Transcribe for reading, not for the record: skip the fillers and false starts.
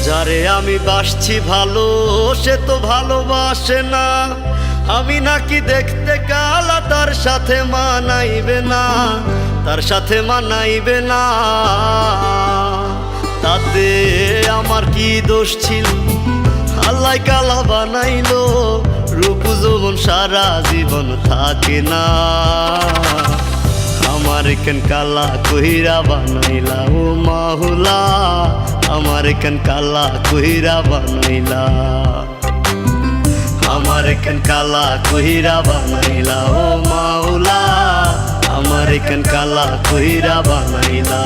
যারে আমি বাসছি ভালো সে তো ভালোবাসে না। আমি নাকি দেখতে কালা, তার সাথে মানাইবে না, তার সাথে মানাইবে না। তাতে আমার কি দোষ ছিল? আল্লাহ কালা বানাইলো, রূপ যৌবন সারা জীবন থাকে না। আমার কেন কালা কইরা বানাইলা ও মাওলা, আমার কেন কালা কইরা বানাইলা, আমার কেন কালা কইরা বানাইলা ও মাওলা, আমার কেন কালা কইরা বানাইলা।